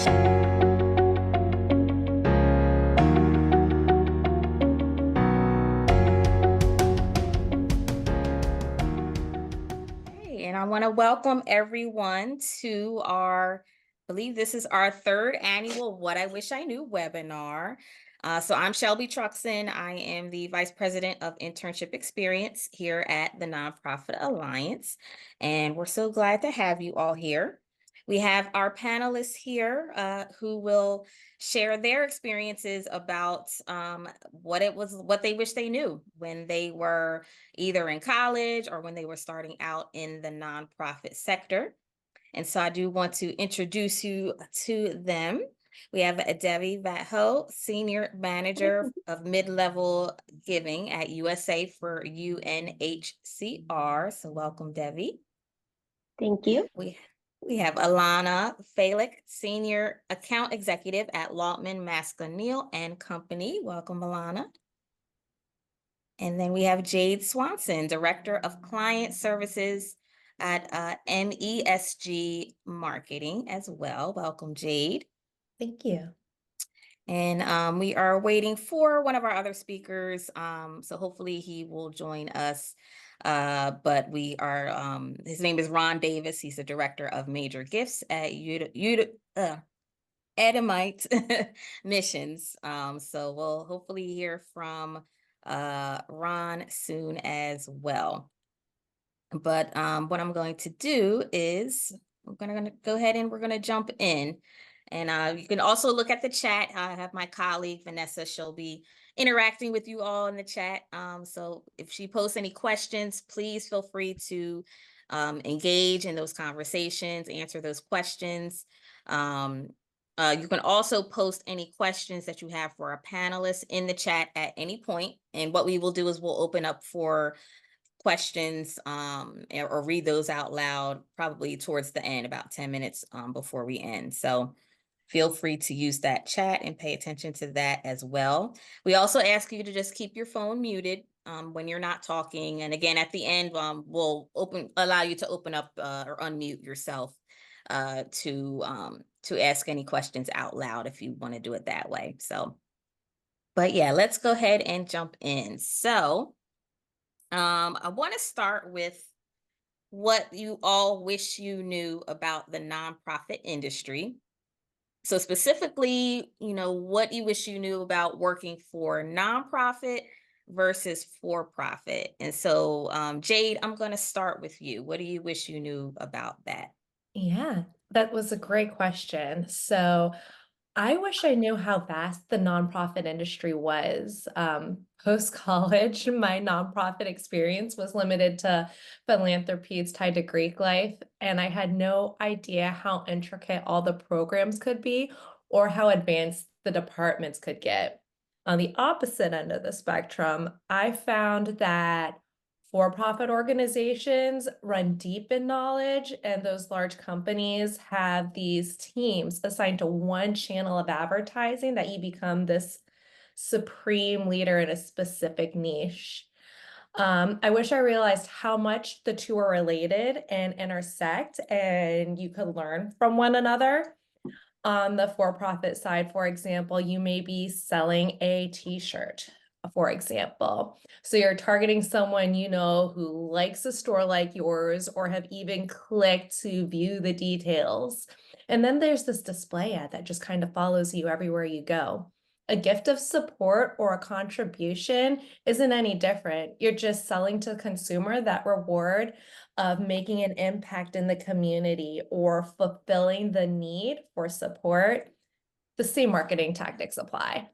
And I want to welcome everyone to our, I believe this is our third annual What I Wish I Knew webinar. So I'm Shelby Truxon. I am the Vice President of Internship Experience here at the Nonprofit Alliance. And we're so glad to have you all here. We have our panelists here who will share their experiences about what they wish they knew when they were either in college or when they were starting out in the nonprofit sector. And so I do want to introduce you to them. We have Devi Vat-Ho, Senior Manager of Midlevel Giving at USA for UNHCR. So welcome, Devi. Thank you. We have Ilana, Falick, Senior Account Executive at Lautman, Maska, Neill and Company. Welcome, Ilana. And then we have Jade Swanson, Director of Client Services at MESG Marketing as well. Welcome, Jade. Thank you. And we are waiting for one of our other speakers. So hopefully he will join us. But we are, his name is Ron Davis. He's the Director of Major Gifts at Edmundite Missions. So we'll hopefully hear from Ron soon as well. But what I'm going to do is we're gonna go ahead and we're gonna jump in. And you can also look at the chat. I have my colleague Vanessa. She'll be interacting with you all in the chat. So if she posts any questions, please feel free to engage in those conversations, answer those questions. You can also post any questions that you have for our panelists in the chat at any point. And what we will do is we'll open up for questions or read those out loud probably towards the end, about 10 minutes before we end. So feel free to use that chat and pay attention to that as well. We also ask you to just keep your phone muted when you're not talking. And again, at the end, we'll allow you to open up or unmute yourself to ask any questions out loud if you want to do it that way. So, but yeah, let's go ahead and jump in. So I want to start with what you all wish you knew about the nonprofit industry. So specifically, what you wish you knew about working for nonprofit versus for-profit. And so, Jade, I'm going to start with you. What do you wish you knew about that? Yeah, that was a great question. So I wish I knew how vast the nonprofit industry was. Post-college, my nonprofit experience was limited to philanthropies tied to Greek life, and I had no idea how intricate all the programs could be or how advanced the departments could get. On the opposite end of the spectrum, I found that for-profit organizations run deep in knowledge, and those large companies have these teams assigned to one channel of advertising that you become this supreme leader in a specific niche. I wish I realized how much the two are related and intersect, and you could learn from one another. On the for-profit side, for example, you may be selling a t-shirt, for example. So you're targeting someone who likes a store like yours or have even clicked to view the details. And then there's this display ad that just kind of follows you everywhere you go. A gift of support or a contribution isn't any different. You're just selling to the consumer that reward of making an impact in the community or fulfilling the need for support. The same marketing tactics apply.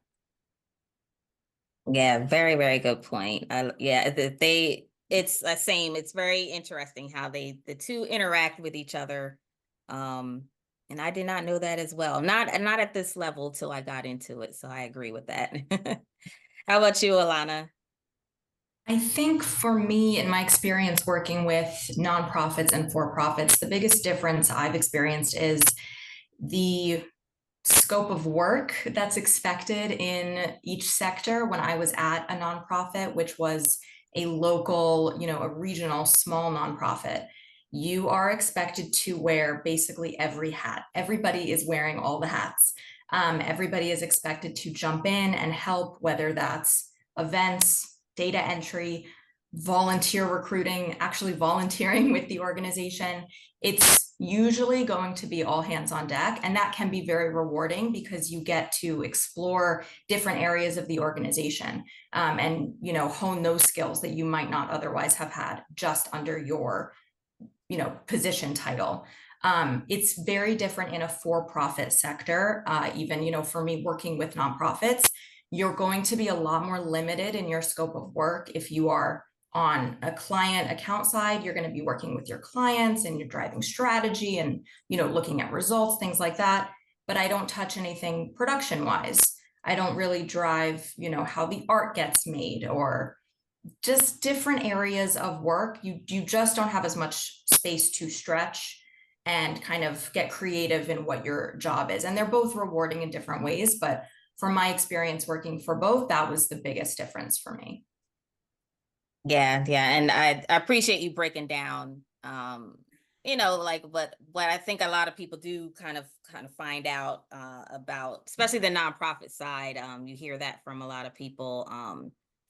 Yeah, very, very good point. It's the same. It's very interesting how the two interact with each other. And I did not know that as well. Not at this level till I got into it. So I agree with that. How about you, Ilana? I think for me, in my experience working with nonprofits and for-profits, the biggest difference I've experienced is the scope of work that's expected in each sector. When I was at a nonprofit, which was a local, a regional small nonprofit, you are expected to wear basically every hat. Everybody is wearing all the hats. Everybody is expected to jump in and help, whether that's events, data entry, volunteer recruiting, actually volunteering with the organization. It's usually going to be all hands on deck, and that can be very rewarding because you get to explore different areas of the organization, and hone those skills that you might not otherwise have had just under your position title. It's very different in a for-profit sector. Even for me working with nonprofits, you're going to be a lot more limited in your scope of work. If you are on a client account side, you're going to be working with your clients and you're driving strategy and looking at results, things like that. But I don't touch anything production wise. I don't really drive how the art gets made, or just different areas of work. You just don't have as much space to stretch and kind of get creative in what your job is. And they're both rewarding in different ways, but from my experience working for both, that was the biggest difference for me. Yeah, and I appreciate you breaking down, like what I think a lot of people do kind of find out about, especially the nonprofit side. You hear that from a lot of people,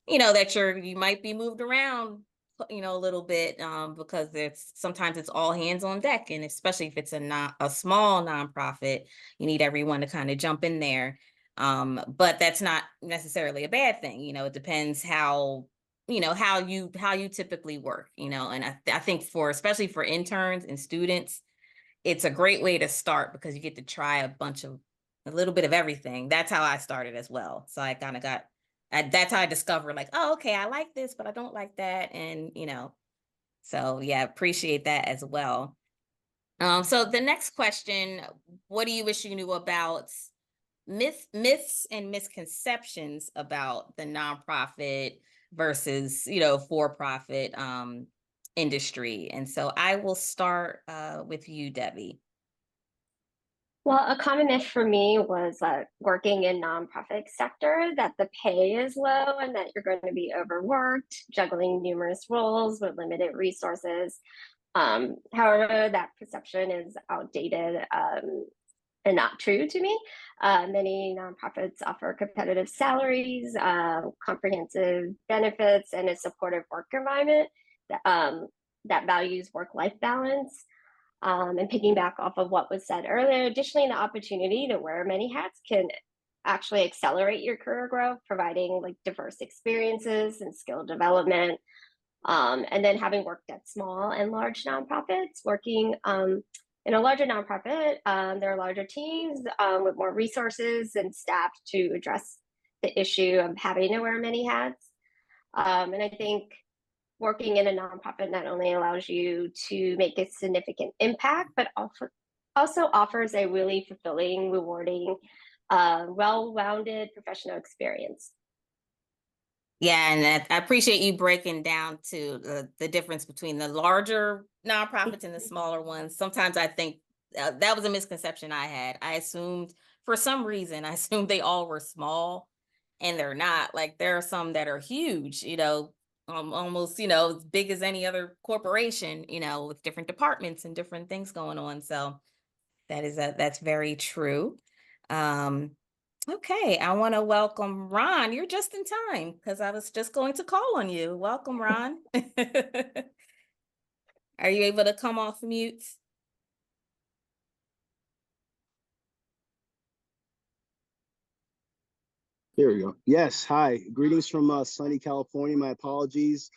that you might be moved around, a little bit, because sometimes it's all hands on deck, and especially if it's a small nonprofit, you need everyone to kind of jump in there. But that's not necessarily a bad thing. It depends how you typically work, and I think especially for interns and students, it's a great way to start because you get to try a little bit of everything. That's how I started as well. So I kind of that's how I discovered, like, oh, okay, I like this, but I don't like that. And, so yeah, appreciate that as well. So the next question, what do you wish you knew about myths and misconceptions about the nonprofit versus for-profit industry? And so I will start with you, Devi. Well, a common myth for me was working in nonprofit sector, that the pay is low and that you're going to be overworked, juggling numerous roles with limited resources. However, that perception is outdated and not true to me. Many nonprofits offer competitive salaries, comprehensive benefits, and a supportive work environment that values work-life balance. And piggyback off of what was said earlier, additionally, the opportunity to wear many hats can actually accelerate your career growth, providing like diverse experiences and skill development. And then having worked at small and large nonprofits, working in a larger nonprofit, there are larger teams with more resources and staff to address the issue of having to wear many hats. And I think working in a nonprofit not only allows you to make a significant impact, but also offers a really fulfilling, rewarding, well-rounded professional experience. Yeah, and I appreciate you breaking down to the difference between the larger nonprofits and the smaller ones. Sometimes I think that was a misconception I had. For some reason, I assumed they all were small, and they're not. Like, there are some that are huge, almost, as big as any other corporation, with different departments and different things going on. So that's very true. Okay, I want to welcome Ron. You're just in time because I was just going to call on you. Welcome, Ron. Are you able to come off mute? There we go. Yes, hi. Greetings from sunny California. My apologies.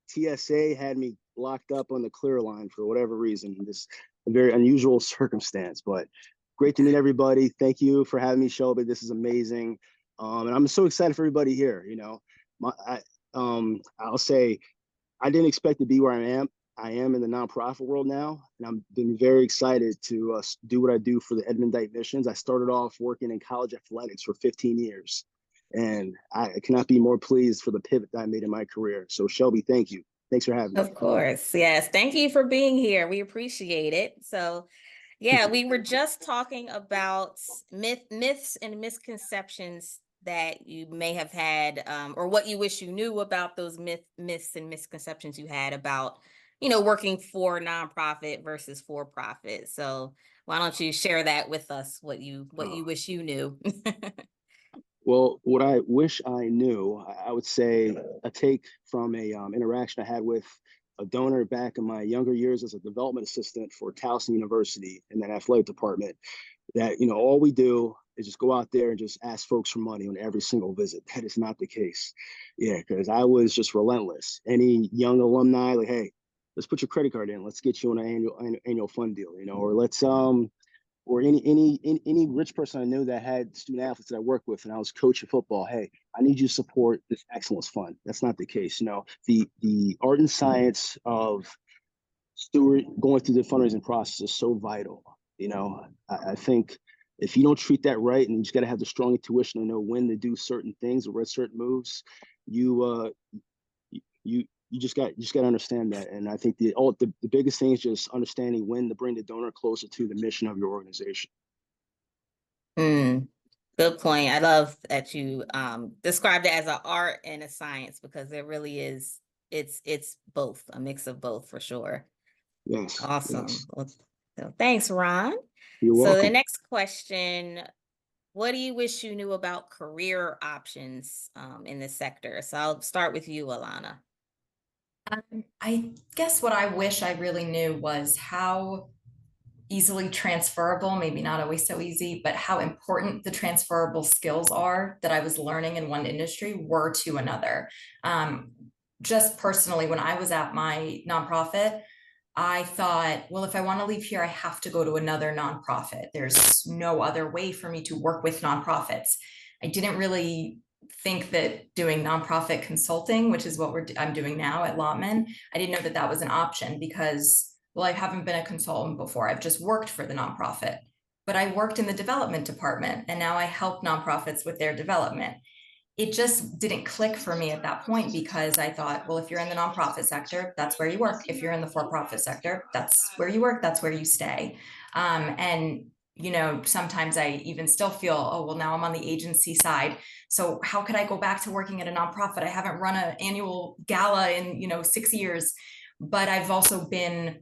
TSA had me locked up on the clear line for whatever reason. This a very unusual circumstance, but great to meet everybody. Thank you for having me, Shelby. This is amazing. And I'm so excited for everybody here. I'll say I didn't expect to be where I am. I am in the nonprofit world now, and I've been very excited to do what I do for the Edmundite missions. I started off working in college athletics for 15 years, and I cannot be more pleased for the pivot that I made in my career. So Shelby, thank you. Thanks for having me. Of course. Yes. Thank you for being here. We appreciate it. So yeah, we were just talking about myths and misconceptions that you may have had, or what you wish you knew about those myths and misconceptions you had about working for nonprofit versus for profit. So why don't you share that with us, what you wish you knew? Well, what I wish I knew, I would say a take from a interaction I had with a donor back in my younger years as a development assistant for Towson University in that athletic department. That all we do is just go out there and just ask folks for money on every single visit. That is not the case. Yeah, because I was just relentless. Any young alumni, like, hey, let's put your credit card in. Let's get you on an annual fund deal, or let's or any rich person I knew that had student athletes that I worked with and I was coaching football. Hey, I need you to support this excellence fund. That's not the case. The art and science of steward going through the fundraising process is so vital. I think if you don't treat that right, and you just got to have the strong intuition to know when to do certain things or where certain moves, you you just got to understand that. And I think the biggest thing is just understanding when to bring the donor closer to the mission of your organization. Good point. I love that you described it as an art and a science, because it really is. It's both, a mix of both for sure. Yes. Awesome. Yes. Well, so thanks, Ron. You're So welcome. the next question: what do you wish you knew about career options in this sector? So I'll start with you, Ilana. I guess what I wish I really knew was how easily transferable, maybe not always so easy, but how important the transferable skills are that I was learning in one industry were to another. Just personally, when I was at my nonprofit, I thought, well, if I want to leave here, I have to go to another nonprofit. There's no other way for me to work with nonprofits. I didn't really think that doing nonprofit consulting, which is what I'm doing now at Lautman, I didn't know that that was an option because, well, I haven't been a consultant before. I've just worked for the nonprofit, but I worked in the development department and now I help nonprofits with their development. It just didn't click for me at that point because I thought, well, if you're in the nonprofit sector, that's where you work. If you're in the for-profit sector, that's where you work, that's where you stay. And sometimes I even still feel, oh, well, now I'm on the agency side. So how could I go back to working at a nonprofit? I haven't run an annual gala in, 6 years, but I've also been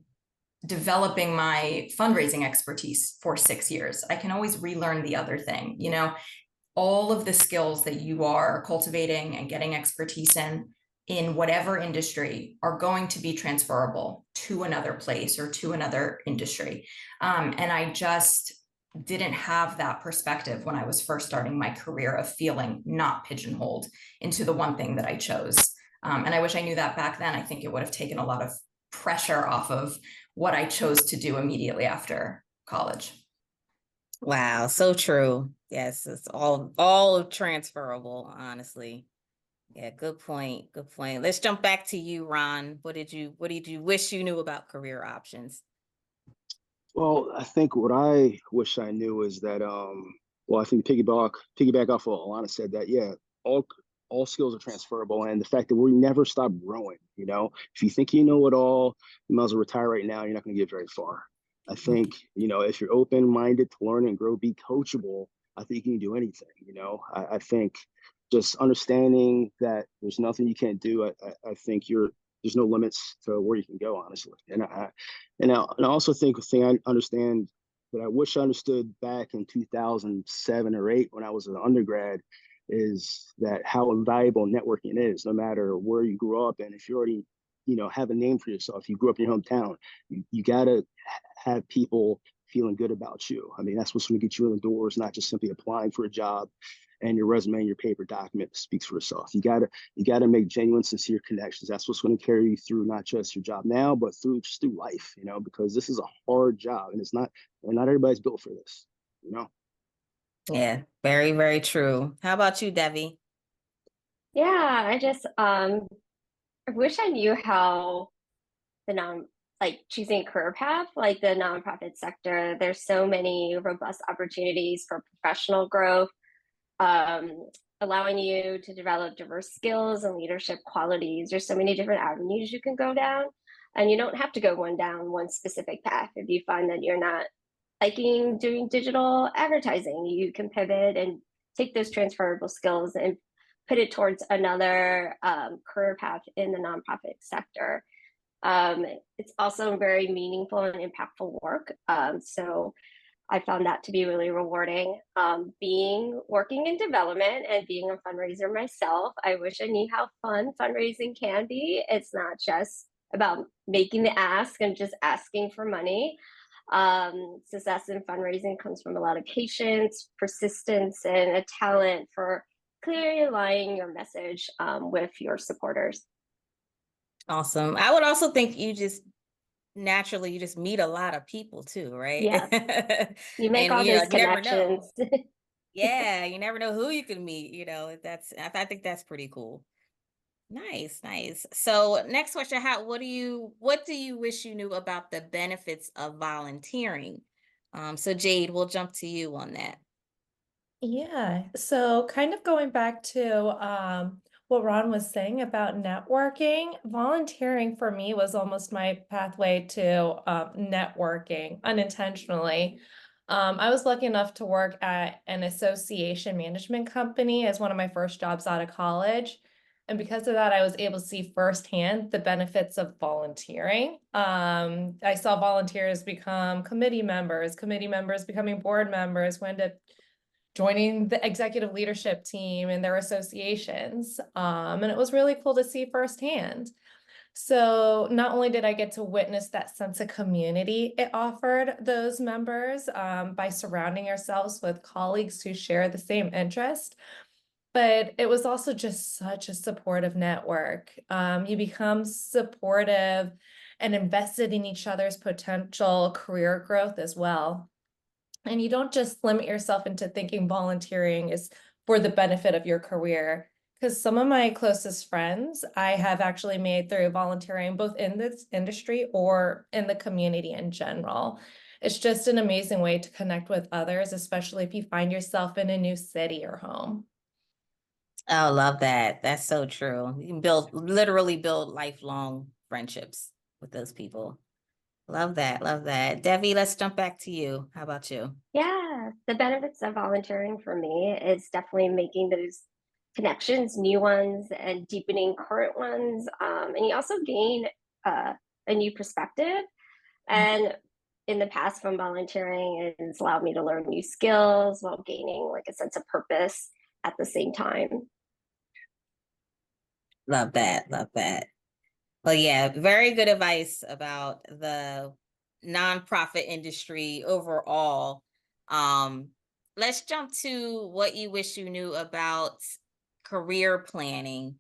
developing my fundraising expertise for 6 years. I can always relearn the other thing, all of the skills that you are cultivating and getting expertise in whatever industry are going to be transferable to another place or to another industry. And I just didn't have that perspective when I was first starting my career of feeling not pigeonholed into the one thing that I chose. And I wish I knew that back then. I think it would have taken a lot of pressure off of what I chose to do immediately after college. Wow, so true. Yes, it's all transferable, honestly. Yeah, good point. Good point. Let's jump back to you, Ron. What did you wish you knew about career options? Well, I think what I wish I knew is that well, I think piggyback off what Ilana said, that yeah, all skills are transferable, and the fact that we never stop growing. If you think you know it all, you might as well retire right now. You're not going to get very far. I think if you're open-minded to learn and grow, be coachable, I think you can do anything. I think just understanding that there's nothing you can't do. I think there's no limits to where you can go, honestly. And I also think the thing I understand that I wish I understood back in 2007 or 8 when I was an undergrad is that how invaluable networking is, no matter where you grew up. And if you already, have a name for yourself, you grew up in your hometown, you got to have people feeling good about you. I mean, that's what's going to get you in the doors, not just simply applying for a job and your resume and your paper document speaks for itself. You gotta make genuine, sincere connections. That's what's going to carry you through not just your job now, but through life. Because this is a hard job, and not everybody's built for this. Yeah, very, very true. How about you, Devi? Yeah, I just I wish I knew how choosing a career path, like the nonprofit sector. There's so many robust opportunities for professional growth, allowing you to develop diverse skills and leadership qualities. There's so many different avenues you can go down, and you don't have to go down one specific path. If you find that you're not liking doing digital advertising, you can pivot and take those transferable skills and put it towards another career path in the nonprofit sector. It's also very meaningful and impactful work. So I found that to be really rewarding. Working in development and being a fundraiser myself, I wish I knew how fun fundraising can be. It's not just about making the ask and just asking for money. Success in fundraising comes from a lot of patience, persistence, and a talent for clearly aligning your message with your supporters. Awesome. I would also think you just meet a lot of people too, right? Yeah, you make And all you those never know. connections. Yeah, you never know who you can meet, I think that's pretty cool. Nice, nice. So next question, what do you wish you knew about the benefits of volunteering? So Jade, we'll jump to you on that. Yeah, so kind of going back to what Ron was saying about networking, volunteering for me was almost my pathway to networking unintentionally. I was lucky enough to work at an association management company as one of my first jobs out of college. And because of that, I was able to see firsthand the benefits of volunteering. I saw volunteers become committee members becoming board members, who end up joining the executive leadership team in their associations. And it was really cool to see firsthand. So not only did I get to witness that sense of community it offered those members by surrounding ourselves with colleagues who share the same interest, but it was also just such a supportive network. You become supportive and invested in each other's potential career growth as well. And you don't just limit yourself into thinking volunteering is for the benefit of your career. Because some of my closest friends I have actually made through volunteering, both in this industry or in the community in general. It's just an amazing way to connect with others, especially if you find yourself in a new city or home. Oh, love that. That's so true. You can literally build lifelong friendships with those people. Love that. Love that. Devi, let's jump back to you. How about you? Yeah, the benefits of volunteering for me is definitely making those connections, new ones, and deepening current ones. And you also gain a new perspective. And in the past, from volunteering, it's allowed me to learn new skills while gaining like a sense of purpose at the same time. Love that. Love that. Well, yeah, very good advice about the nonprofit industry overall. Um, let's jump to what you wish you knew about career planning.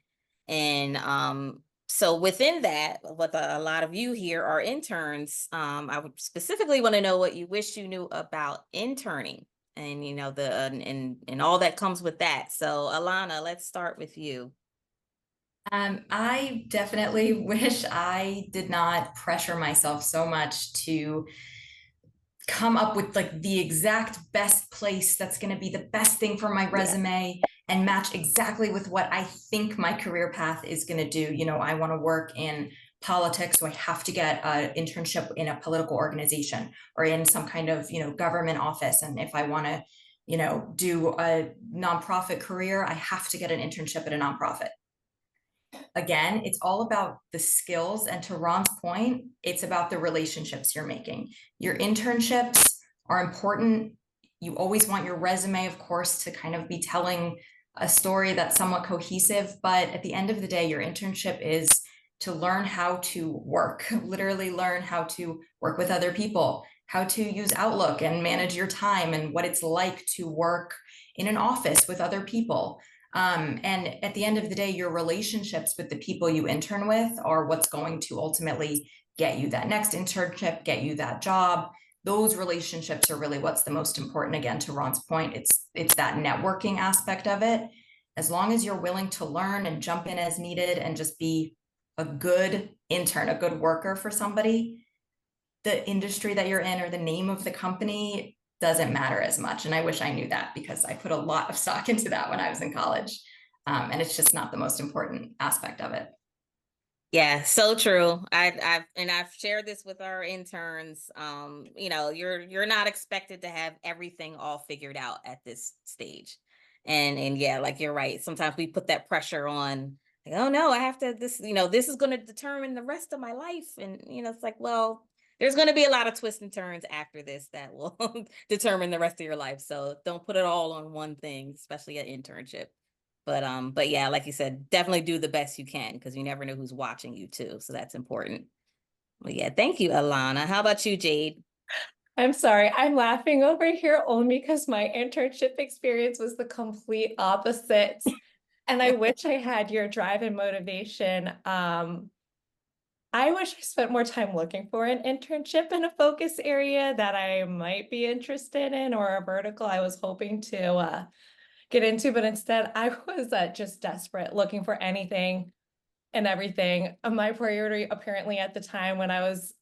And so within that, a lot of you here are interns. I would specifically want to know what you wish you knew about interning and and all that comes with that. So Ilana, let's start with you. I definitely wish I did not pressure myself so much to come up with like the exact best place that's going to be the best thing for my resume and match exactly with what I think my career path is going to do. I want to work in politics, so I have to get an internship in a political organization or in some kind of, government office. And if I want to, do a nonprofit career, I have to get an internship at a nonprofit. Again, it's all about the skills. And to Ron's point, it's about the relationships you're making. Your internships are important. You always want your resume, of course, to kind of be telling a story that's somewhat cohesive. But at the end of the day, your internship is to learn how to work, literally learn how to work with other people, how to use Outlook and manage your time, and what it's like to work in an office with other people. And at the end of the day, your relationships with the people you intern with are what's going to ultimately get you that next internship, get you that job. Those relationships are really what's the most important. Again, to Ron's point, it's that networking aspect of it. As long as you're willing to learn and jump in as needed and just be a good intern, a good worker for somebody, the industry that you're in or the name of the company doesn't matter as much. And I wish I knew that, because I put a lot of stock into that when I was in college. And it's just not the most important aspect of it. Yeah, so true. I've shared this with our interns. You're not expected to have everything all figured out at this stage. And yeah, like you're right. Sometimes we put that pressure on like, oh no, I have to, this, this is going to determine the rest of my life. And, it's like, well, there's going to be a lot of twists and turns after this that will determine the rest of your life. So don't put it all on one thing, especially an internship. But yeah, like you said, definitely do the best you can, because you never know who's watching you too. So that's important. Well, yeah, thank you, Ilana. How about you, Jade? I'm sorry, I'm laughing over here only because my internship experience was the complete opposite. And I wish I had your drive and motivation. I wish I spent more time looking for an internship in a focus area that I might be interested in, or a vertical I was hoping to get into, but instead I was just desperate, looking for anything and everything. My priority apparently at the time when I was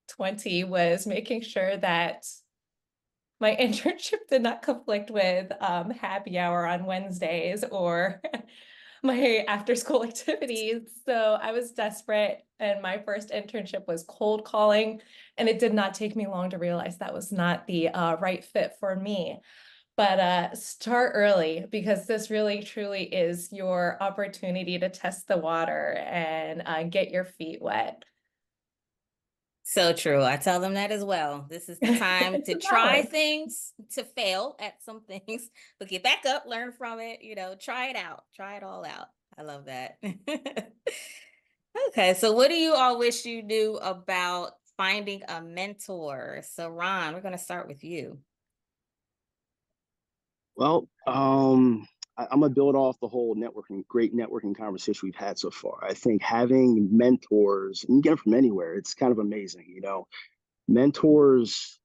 20 was making sure that my internship did not conflict with happy hour on Wednesdays or my after school activities. So I was desperate, and my first internship was cold calling, and it did not take me long to realize that was not the right fit for me. But start early, because this really truly is your opportunity to test the water and get your feet wet. So true. I tell them that as well. This is the time It's to a try balance. things, to fail at some things, but get back up, learn from it, try it out, try it all out. I love that. Okay, so what do you all wish you knew about finding a mentor? So Ron, we're going to start with you. Well, I'm gonna build off the whole great networking conversation we've had so far. I think having mentors, and you get them from anywhere, it's kind of amazing. Mentors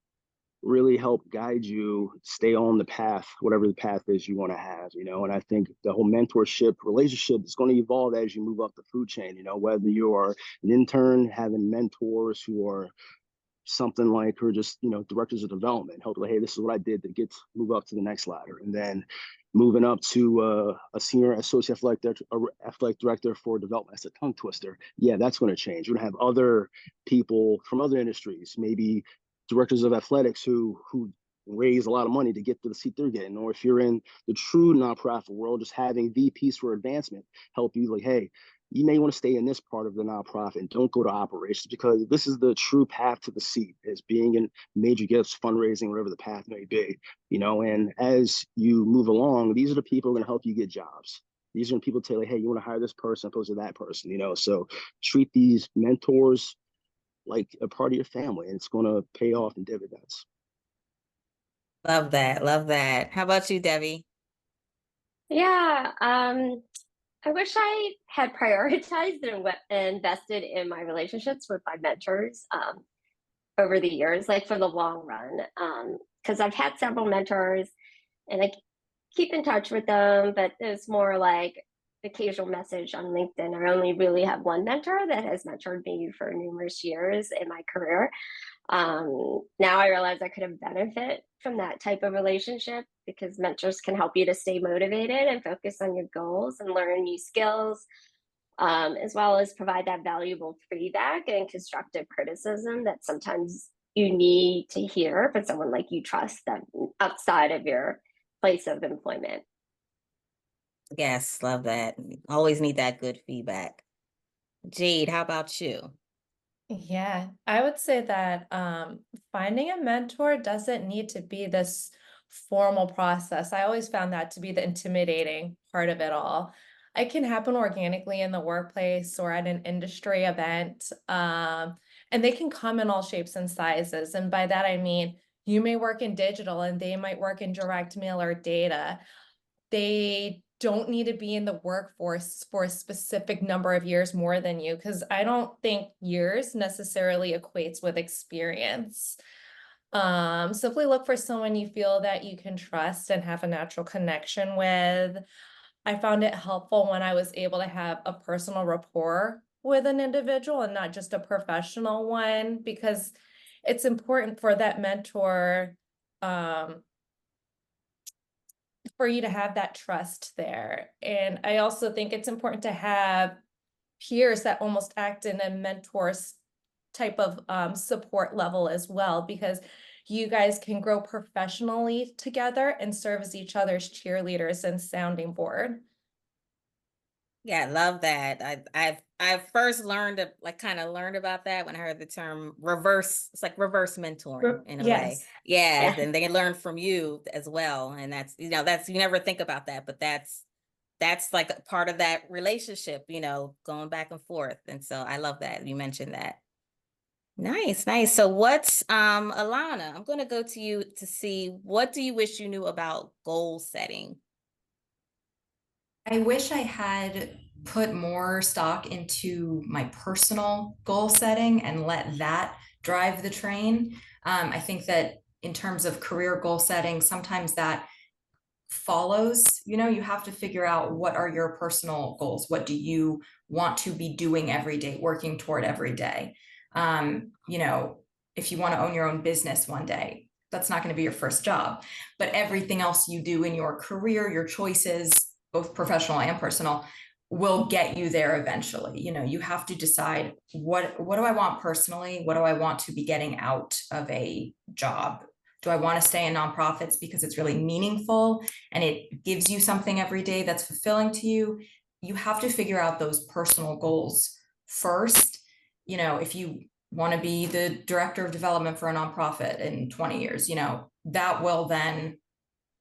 really help guide you stay on the path, whatever the path is you want to have. And I think the whole mentorship relationship is going to evolve as you move up the food chain. Whether you are an intern, having mentors who are something like, or just directors of development, help, like, hey, this is what I did to move up to the next ladder, and then moving up to a senior associate athletic director for development. That's a tongue twister. Yeah, that's going to change. You're going to have other people from other industries, maybe directors of athletics who raise a lot of money to get to the seat they're getting. Or if you're in the true nonprofit world, just having VPs for advancement help you, like, hey, you may want to stay in this part of the nonprofit and don't go to operations, because this is the true path to the seat, as being in major gifts, fundraising, whatever the path may be. And as you move along, these are the people who are going to help you get jobs. These are the people tell you, hey, you want to hire this person opposed to that person. So treat these mentors like a part of your family, and it's going to pay off in dividends. Love that. Love that. How about you, Devi? Yeah, I wish I had prioritized and invested in my relationships with my mentors over the years, like for the long run. Because I've had several mentors and I keep in touch with them, but it's more like occasional message on LinkedIn. I only really have one mentor that has mentored me for numerous years in my career. Now I realize I could have benefit from that type of relationship, because mentors can help you to stay motivated and focus on your goals and learn new skills, as well as provide that valuable feedback and constructive criticism that sometimes you need to hear from someone like you trust them outside of your place of employment. Yes, love that. Always need that good feedback. Jade, how about you? Yeah, I would say that finding a mentor doesn't need to be this formal process. I always found that to be the intimidating part of it all. It can happen organically in the workplace or at an industry event, and they can come in all shapes and sizes. And by that, I mean, you may work in digital and they might work in direct mail or data. They don't need to be in the workforce for a specific number of years more than you, because I don't think years necessarily equates with experience. Simply look for someone you feel that you can trust and have a natural connection with. I found it helpful when I was able to have a personal rapport with an individual and not just a professional one, because it's important for that mentor, for you to have that trust there. And I also think it's important to have peers that almost act in a mentor type of support level as well, because you guys can grow professionally together and serve as each other's cheerleaders and sounding board. Yeah, I love that. I've first learned kind of learned about that when I heard the term reverse. It's like reverse mentoring in a way. Yes. Yeah, Yeah. and they learn from you as well. And that's, that's, you never think about that, but that's like a part of that relationship, going back and forth. And so I love that you mentioned that. Nice, nice. So what's Ilana, I'm gonna go to you to see, what do you wish you knew about goal setting? I wish I had put more stock into my personal goal setting and let that drive the train. I think that in terms of career goal setting, sometimes that follows, you have to figure out what are your personal goals. What do you want to be doing every day, working toward every day? If you want to own your own business one day, that's not going to be your first job, but everything else you do in your career, your choices, both professional and personal, will get you there eventually. You have to decide what do I want personally? What do I want to be getting out of a job? Do I want to stay in nonprofits because it's really meaningful and it gives you something every day that's fulfilling to you? You have to figure out those personal goals first. If you want to be the director of development for a nonprofit in 20 years, that will then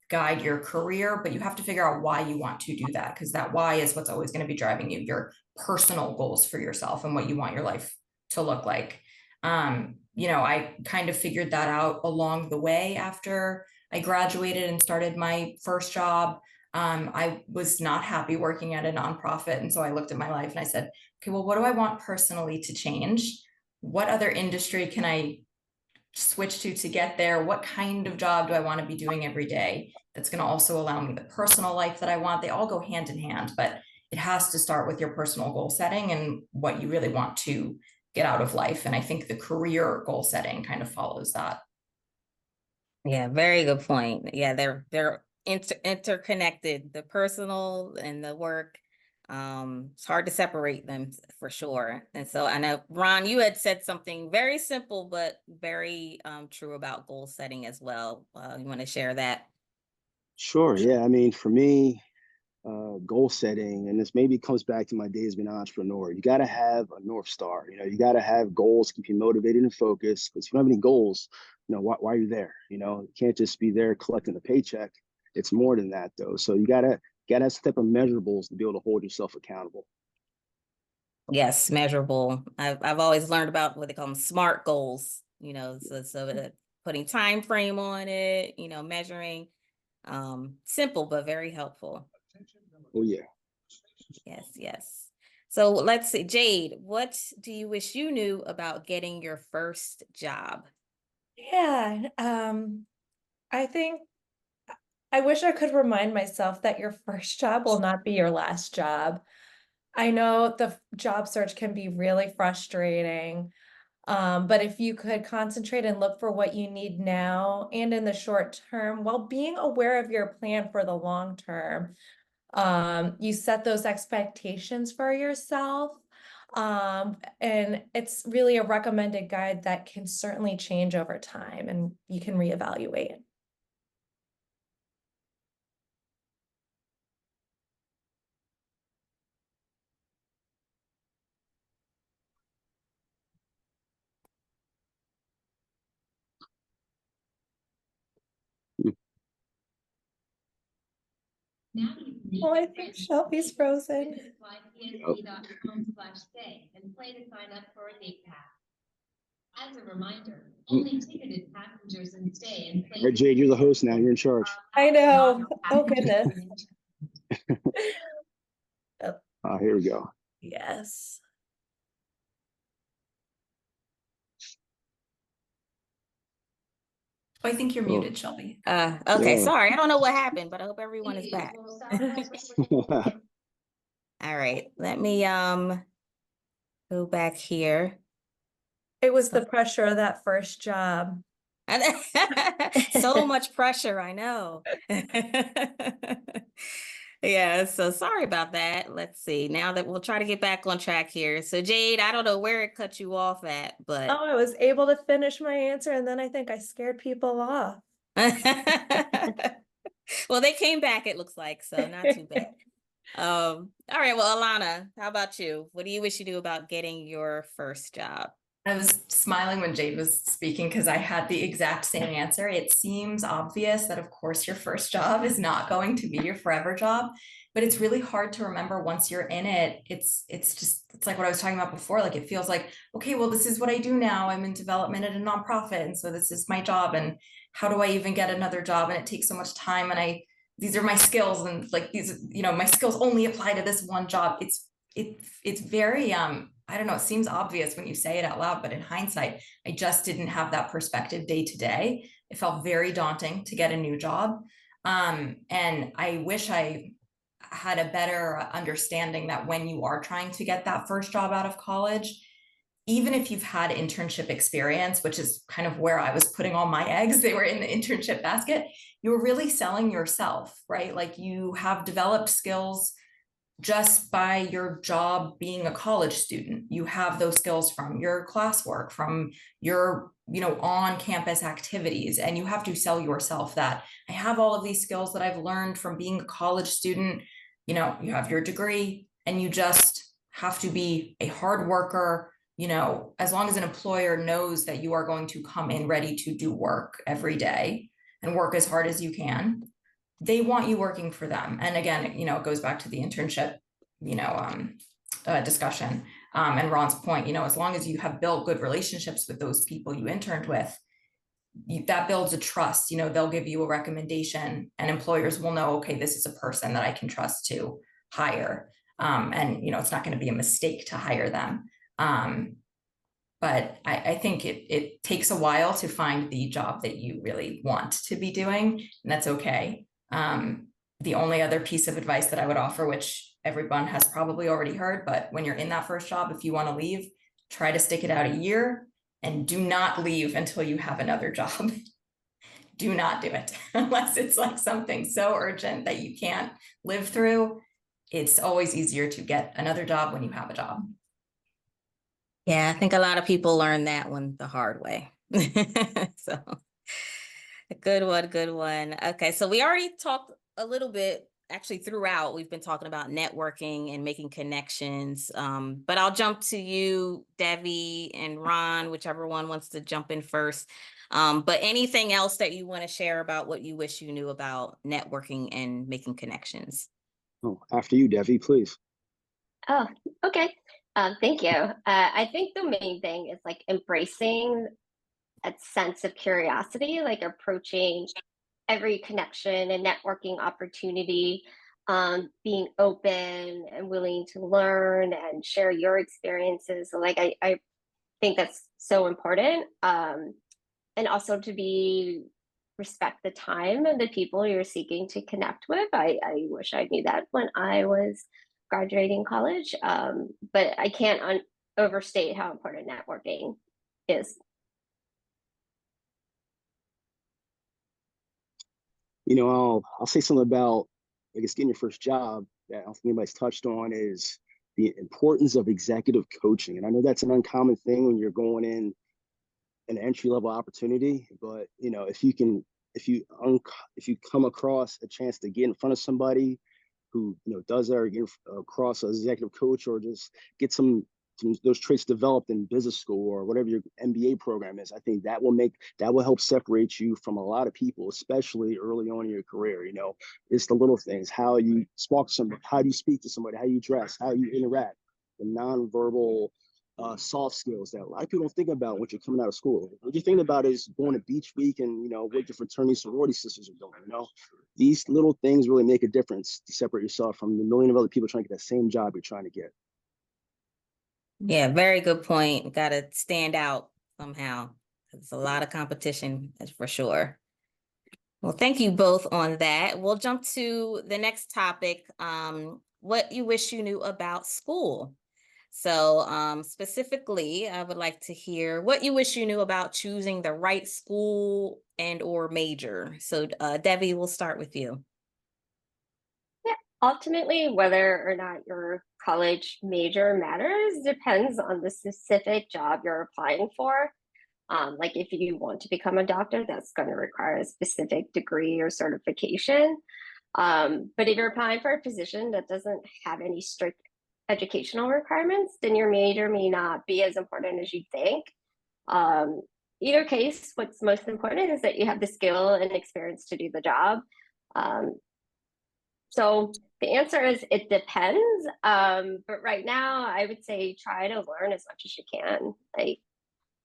guide your career, but you have to figure out why you want to do that, because that why is what's always going to be driving you, your personal goals for yourself and what you want your life to look like. I kind of figured that out along the way after I graduated and started my first job. I was not happy working at a nonprofit. And so I looked at my life and I said, okay, well, what do I want personally to change? What other industry can I switch to get there? What kind of job do I want to be doing every day that's going to also allow me the personal life that I want? They all go hand in hand, but it has to start with your personal goal setting and what you really want to get out of life. And I think the career goal setting kind of follows that. Yeah, very good point. Yeah, they're interconnected, the personal and the work. It's hard to separate them for sure. And so I know, Ron, you had said something very simple but very true about goal setting as well. You want to share that? Sure. Yeah. I mean, for me, goal setting, and this maybe comes back to my days being an entrepreneur. You got to have a North Star. You got to have goals, keep you motivated and focused. Because if you don't have any goals, why are you there? You can't just be there collecting a paycheck. It's more than that, though. So you gotta have some type of measurables to be able to hold yourself accountable. Yes, measurable. I've always learned about what they call them, SMART goals. Putting time frame on it, measuring. Simple but very helpful. Oh yeah. Yes, yes. So let's see, Jade, what do you wish you knew about getting your first job? Yeah, I think I wish I could remind myself that your first job will not be your last job. I know the job search can be really frustrating, but if you could concentrate and look for what you need now and in the short term, while being aware of your plan for the long term, you set those expectations for yourself. And it's really a recommended guide that can certainly change over time and you can reevaluate. Well, I think Shelby's frozen. As a reminder, only ticketed passengers can stay and play. All right, Jade, you're the host now. You're in charge. I know. Oh, goodness. Here we go. Yes. I think you're muted, Shelby. Okay, Yeah. sorry. I don't know what happened, but I hope everyone is back. All right, let me go back here. It was the pressure of that first job. So much pressure, I know. Yeah, so sorry about that. Let's see. Now that we'll try to get back on track here. So Jade, I don't know where it cut you off at, but Oh, I was able to finish my answer and then I think I scared people off. well, they came back, it looks like, so not too bad. All right, well, Ilana, how about you? What do you wish you knew about getting your first job? I was smiling when Jade was speaking because I had the exact same answer. It seems obvious that, of course, your first job is not going to be your forever job, but it's really hard to remember once you're in it. It's like what I was talking about before. Like it feels like, okay, well, this is what I do now. I'm in development at a nonprofit, and so this is my job. And how do I even get another job? And it takes so much time. And these are my skills, and like these, my skills only apply to this one job. It's very I don't know, it seems obvious when you say it out loud, but in hindsight, I just didn't have that perspective day to day. It felt very daunting to get a new job. And I wish I had a better understanding that when you are trying to get that first job out of college, even if you've had internship experience, which is kind of where I was putting all my eggs, they were in the internship basket, you were really selling yourself, right? Like you have developed skills just by your job being a college student. You have those skills from your classwork, from your on-campus activities, and you have to sell yourself that I have all of these skills that I've learned from being a college student. You have your degree, and you just have to be a hard worker. As long as an employer knows that you are going to come in ready to do work every day and work as hard as you can, they want you working for them. And again, it goes back to the internship, discussion. And Ron's point, as long as you have built good relationships with those people you interned with, that builds a trust. They'll give you a recommendation, and employers will know, okay, this is a person that I can trust to hire. And it's not going to be a mistake to hire them. But I think it takes a while to find the job that you really want to be doing, and that's okay. The only other piece of advice that I would offer, which everyone has probably already heard, but when you're in that first job, if you want to leave, try to stick it out a year and do not leave until you have another job. Do not do it unless it's like something so urgent that you can't live through. It's always easier to get another job when you have a job. Yeah, I think a lot of people learn that one the hard way. So good one, good one. Okay, so we already talked a little bit, actually throughout, we've been talking about networking and making connections. But I'll jump to you, Devi and Ron, whichever one wants to jump in first. But anything else that you want to share about what you wish you knew about networking and making connections? Oh, after you, Devi, please. Oh, okay. Thank you. I think the main thing is like embracing a sense of curiosity, like approaching every connection and networking opportunity, being open and willing to learn and share your experiences. So like I think that's so important. And also to respect the time and the people you're seeking to connect with. I wish I knew that when I was graduating college, but I can't overstate how important networking is. I'll say something about, I guess, getting your first job that I don't think anybody's touched on is the importance of executive coaching. And I know that's an uncommon thing when you're going in an entry level opportunity, but if you come across a chance to get in front of somebody who does that, or get across an executive coach, or just get some those traits developed in business school or whatever your MBA program is, I think that will help separate you from a lot of people, especially early on in your career. It's the little things: how you talk to somebody, how do you speak to somebody, how you dress, how you interact, the nonverbal soft skills that a lot of people don't think about when you're coming out of school. What you think about is going to beach week and what your fraternity sorority sisters are doing. These little things really make a difference to separate yourself from the million of other people trying to get that same job you're trying to get. Yeah, very good point. Got to stand out somehow. There's a lot of competition, that's for sure. Well, thank you both on that. We'll jump to the next topic, what you wish you knew about school. So specifically, I would like to hear what you wish you knew about choosing the right school and or major. So Devi, we'll start with you. Yeah, ultimately, whether or not your college major matters depends on the specific job you're applying for. Like if you want to become a doctor, that's going to require a specific degree or certification. But if you're applying for a position that doesn't have any strict educational requirements, then your major may not be as important as you think. Either case, what's most important is that you have the skill and experience to do the job. So the answer is it depends. But right now, I would say try to learn as much as you can. Like,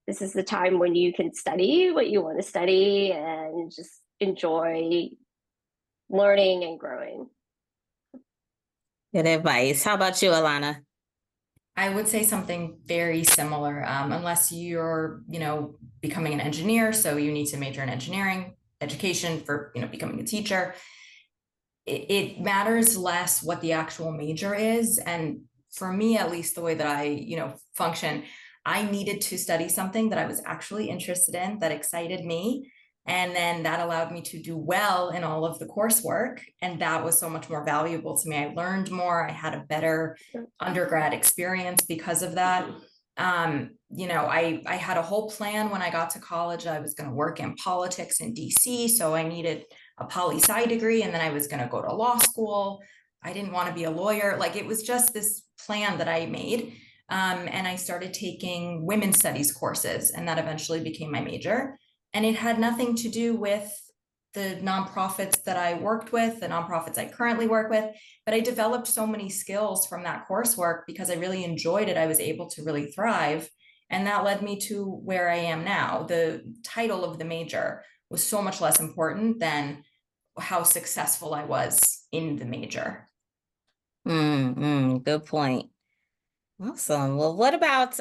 this is the time when you can study what you want to study and just enjoy learning and growing. Good advice. How about you, Ilana? I would say something very similar, unless you're, becoming an engineer, so you need to major in engineering education for, becoming a teacher. It matters less what the actual major is. And for me, at least the way that I, function, I needed to study something that I was actually interested in, that excited me. And then that allowed me to do well in all of the coursework. And that was so much more valuable to me. I learned more. I had a better undergrad experience because of that. I had a whole plan when I got to college. I was going to work in politics in DC. So I needed a poli-sci degree, and then I was going to go to law school. I didn't want to be a lawyer. Like, it was just this plan that I made. And I started taking women's studies courses, and that eventually became my major. And it had nothing to do with the nonprofits that I worked with, the nonprofits I currently work with, but I developed so many skills from that coursework because I really enjoyed it. I was able to really thrive. And that led me to where I am now. The title of the major was so much less important than how successful I was in the major. Good point. Awesome. Well, what about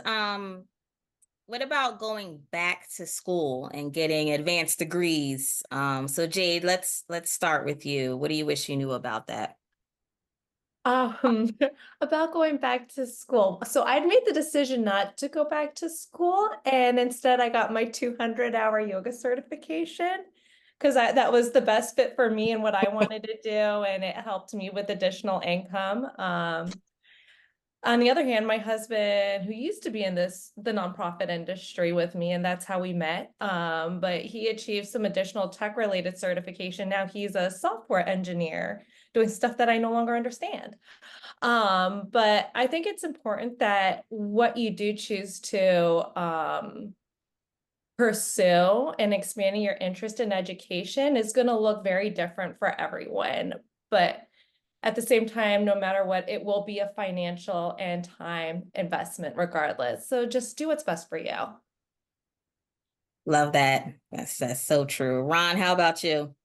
going back to school and getting advanced degrees? So Jade, let's start with you. What do you wish you knew about that? About going back to school. So I'd made the decision not to go back to school, and instead I got my 200-hour yoga certification because that was the best fit for me and what I wanted to do, and it helped me with additional income. On the other hand, my husband, who used to be in the nonprofit industry with me, and that's how we met, but he achieved some additional tech-related certification. Now he's a software engineer doing stuff that I no longer understand. But I think it's important that what you do choose to pursue and expanding your interest in education is going to look very different for everyone. But at the same time, no matter what, it will be a financial and time investment regardless. So just do what's best for you. Love that. That's so true. Ron, how about you?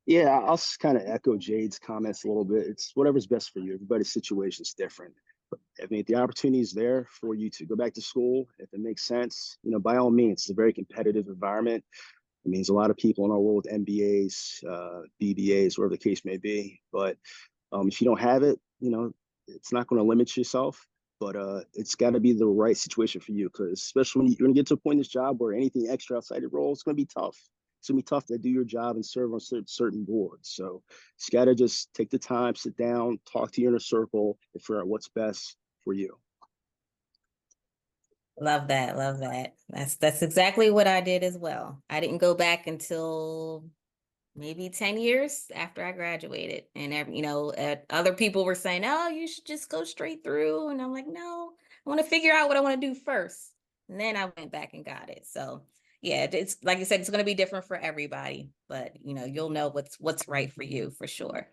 Yeah, I'll kind of echo Jade's comments a little bit. It's whatever's best for you. Everybody's situation is different. But I mean, the opportunity is there for you to go back to school if it makes sense. By all means, it's a very competitive environment. It means a lot of people in our world with MBAs, BBAs, whatever the case may be. But if you don't have it, it's not going to limit yourself. But it's got to be the right situation for you, because especially when you're going to get to a point in this job where anything extra outside the role, it's going to be tough. It's going to be tough to do your job and serve on certain boards. So you got to just take the time, sit down, talk to your inner circle, and figure out what's best for you. Love that. Love that. That's exactly what I did as well. I didn't go back until maybe 10 years after I graduated. And other people were saying, oh, you should just go straight through. And I'm like, no, I want to figure out what I want to do first. And then I went back and got it. So yeah, it's like you said, it's going to be different for everybody, but you'll know what's right for you for sure.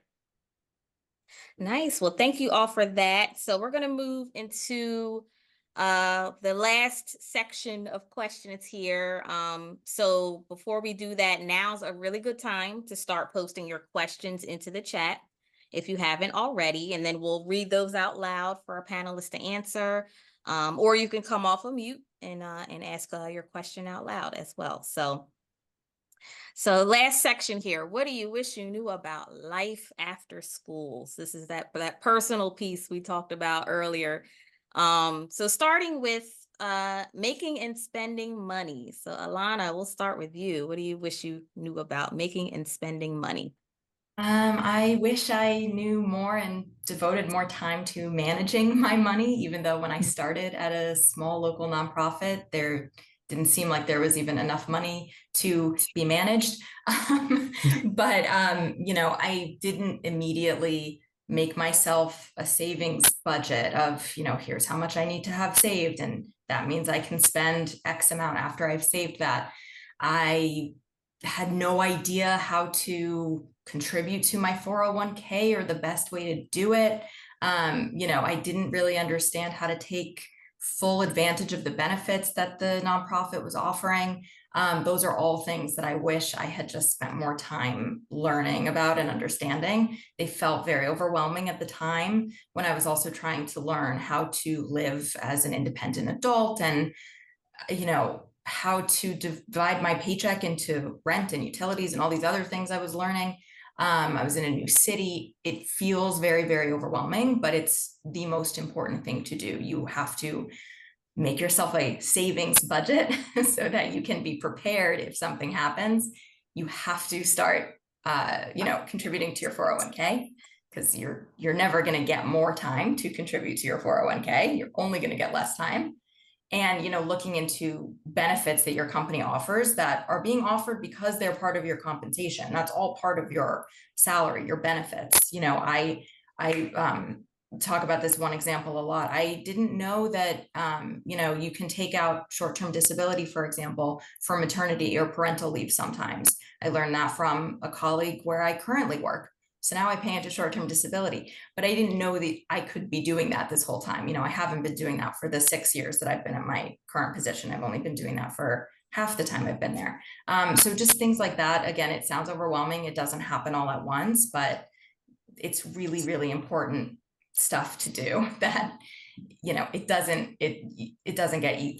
Nice. Well, thank you all for that. So we're going to move into the last section of questions here. So before we do that, now's a really good time to start posting your questions into the chat if you haven't already, and then we'll read those out loud for our panelists to answer. Or you can come off of mute and ask your question out loud as well. So last section here, what do you wish you knew about life after schools? This is that personal piece we talked about earlier. So starting with making and spending money. So Ilana, we'll start with you. What do you wish you knew about making and spending money? I wish I knew more and devoted more time to managing my money, even though when I started at a small local nonprofit, there didn't seem like there was even enough money to be managed. But, I didn't immediately make myself a savings budget of, here's how much I need to have saved. And that means I can spend X amount after I've saved that. I had no idea how to contribute to my 401k or the best way to do it. I didn't really understand how to take full advantage of the benefits that the nonprofit was offering. Those are all things that I wish I had just spent more time learning about and understanding. They felt very overwhelming at the time when I was also trying to learn how to live as an independent adult and, how to divide my paycheck into rent and utilities and all these other things I was learning. I was in a new city. It feels very, very overwhelming, but it's the most important thing to do. You have to make yourself a savings budget so that you can be prepared if something happens. You have to start, contributing to your 401k, because you're never going to get more time to contribute to your 401k. You're only going to get less time. And, looking into benefits that your company offers that are being offered because they're part of your compensation. That's all part of your salary, your benefits. I talk about this one example a lot. I didn't know that, you can take out short-term disability, for example, for maternity or parental leave sometimes. I learned that from a colleague where I currently work. So now I pay into short-term disability, but I didn't know that I could be doing that this whole time. I haven't been doing that for the 6 years that I've been at my current position. I've only been doing that for half the time I've been there. So just things like that. Again, it sounds overwhelming. It doesn't happen all at once, but it's really, really important stuff to do that, it doesn't get you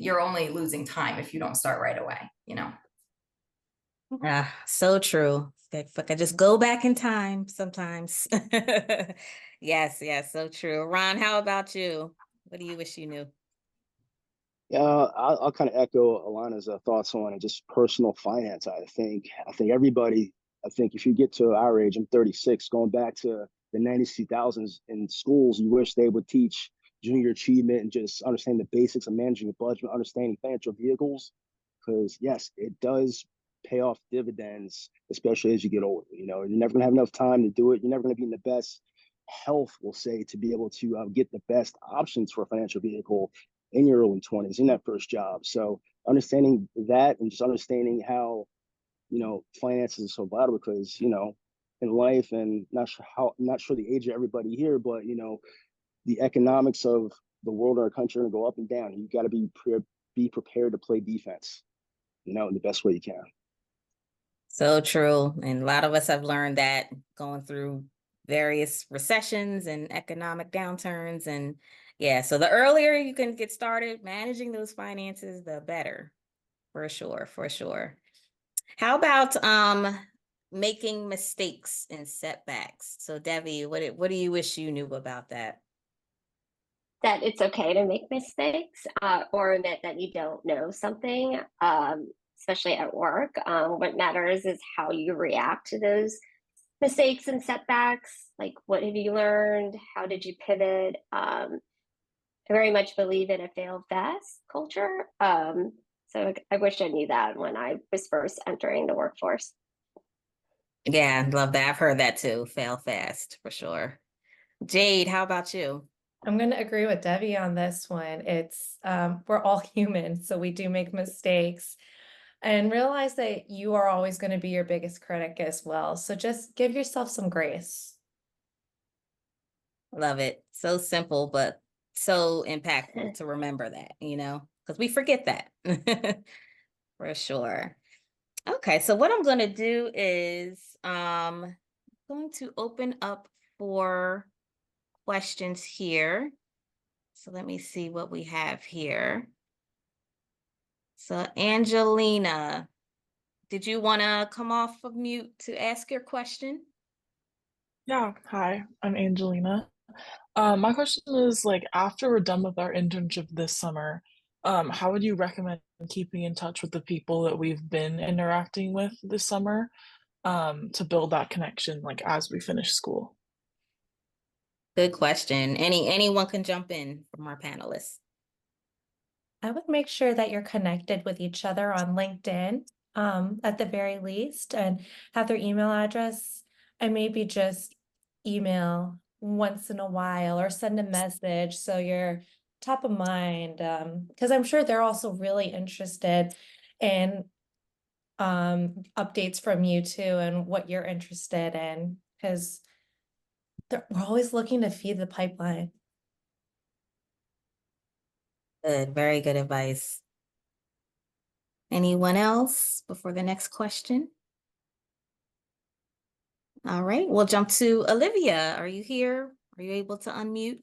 you're only losing time if you don't start right away. So true. If I could just go back in time sometimes. Yes, so true. Ron, how about you? What do you wish you knew? Yeah, I'll kind of echo Ilana's thoughts on it, just personal finance. I think everybody, if you get to our age, I'm 36, going back to the 90s, 2000s in schools, you wish they would teach junior achievement and just understand the basics of managing a budget, understanding financial vehicles. Because yes, it does pay off dividends, especially as you get older. You're never gonna have enough time to do it. You're never gonna be in the best health, we'll say, to be able to get the best options for a financial vehicle in your early 20s in that first job. So understanding that and just understanding how finances are so vital, because in life, and not sure the age of everybody here, but the economics of the world or our country are going to go up and down. You got to be prepared to play defense in the best way you can. So true. And a lot of us have learned that going through various recessions and economic downturns. And yeah, so the earlier you can get started managing those finances, the better. For sure. How about making mistakes and setbacks? So Devi, what do you wish you knew about that? That it's okay to make mistakes, or admit that you don't know something, especially at work. What matters is how you react to those mistakes and setbacks. Like, what have you learned? How did you pivot? I very much believe in a fail fast culture. So I wish I knew that when I was first entering the workforce. Yeah, I love that. I've heard that too. Fail fast, for sure. Jade, how about you? I'm going to agree with Devi on this one. It's we're all human, so we do make mistakes, and realize that you are always going to be your biggest critic as well. So just give yourself some grace. Love it. So simple, but so impactful to remember that, because we forget that. For sure. Okay, so what I'm going to do is going to open up for questions here. So let me see what we have here. So Angelina, did you want to come off of mute to ask your question? Yeah, hi, I'm Angelina. My question is, like, after we're done with our internship this summer, how would you recommend keeping in touch with the people that we've been interacting with this summer, to build that connection, like, as we finish school? Good question. Anyone can jump in from our panelists. I would make sure that you're connected with each other on LinkedIn, at the very least, and have their email address, and maybe just email once in a while or send a message so you're top of mind. Because I'm sure they're also really interested in updates from you too and what you're interested in, because we're always looking to feed the pipeline. Good, very good advice. Anyone else before the next question? All right, we'll jump to Olivia. Are you here? Are you able to unmute?